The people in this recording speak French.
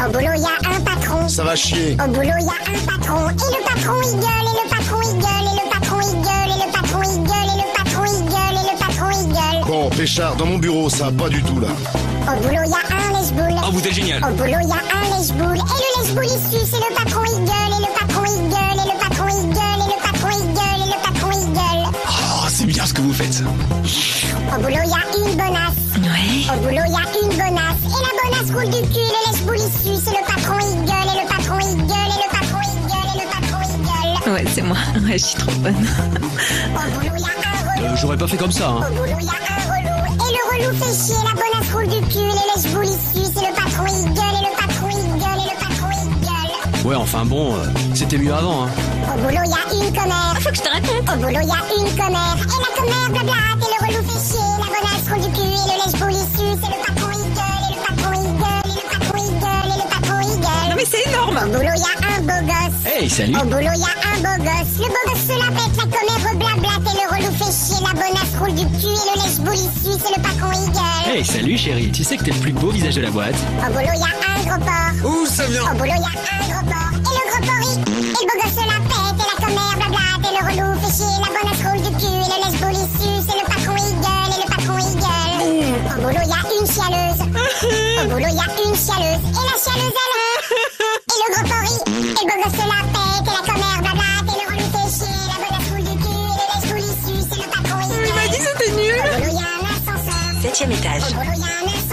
Au boulot, il y a un patron. Ça va chier. Au boulot, il y a un patron. Et le patron, il gueule. Et le patron, il gueule. Et le patron, il gueule. Et le patron, il gueule. Et le patron, il gueule. Et le patron, il gueule. Bon, Péchard, dans mon bureau, ça va pas du tout là. Au boulot, il y a un lèche-boule. Oh, vous êtes génial. Au boulot, il y a un lèche-boule. Et le lèche-boule, il suce. Et le patron, il gueule. Et le patron, il gueule. Et le patron, il gueule. Et le patron, il gueule. Et le patron, il gueule. Oh, c'est bien ce que vous faites. Au boulot, il y a une bonasse. Ouais. Au boulot, il y a une bonasse. Et la bonasse roule du cul. Et le lèche-boule, il suce. Et le patron, il gueule. Et le patron, il gueule. Et le patron, il gueule. Et le patron, il gueule. Ouais, c'est moi. Ouais, je suis trop bonne. Au boulot, il y a un relou. J'aurais pas fait comme ça, hein. Au boulot, il y a un relou. Et le relou fait chier. La bonasse roule du cul. Et le lèche-boule, il suce. Et le patron, il gueule. Et le patron, il gueule. Et le patron, il gueule. Ouais, enfin bon, c'était mieux avant, hein. Au boulot, il y a une commère. Faut que je te répète. Au boulot, il y a une commère. Et la commère blablate. Et le relou fait chier. La bonasse roule du cul. Et le lèche-boule, il suce. Et le patron, il gueule. Et le patron, il gueule. Et le patron, il gueule. Et le patron, il gueule. Non mais c'est énorme. Au boulot, il y a un beau gosse. Hey, salut. Au boulot, il y a un beau gosse. Le beau gosse se la pète, la commère reblablate. Et le relou fait chier. La bonasse roule du cul. Et le lèche-boule, il suce. Et le patron, il gueule. Hey, salut chérie, tu sais que t'es le plus beau visage de la boîte. Au boulot, il y a un gros porc. Ouh, ça vient. Au boulot, il y a un gros porc. Et le gros porc, il... Et le beau gosse se la pète. Et la commère blablate. Et le relou fait chier. La bonasse roule du cul. Et le lèche-boule, il suce. Et le patron, il gueule. Et le patron, il gueule. Au boulot, il y a une chialeuse. Au boulot, il y a une chialeuse. Et la chialeuse, elle... Et le gros porc, il... Et le beau gosse se la pète. Et la commère blablate. Et le relou fait chier. La bonasse roule du cul. Et le lèche-boule, il suce. Et le patron, il gueule. Il m'a dit que c'était nul. Au boulot, il y a un ascenseur. 7e étage. Au boulot, il y a un ascenseur.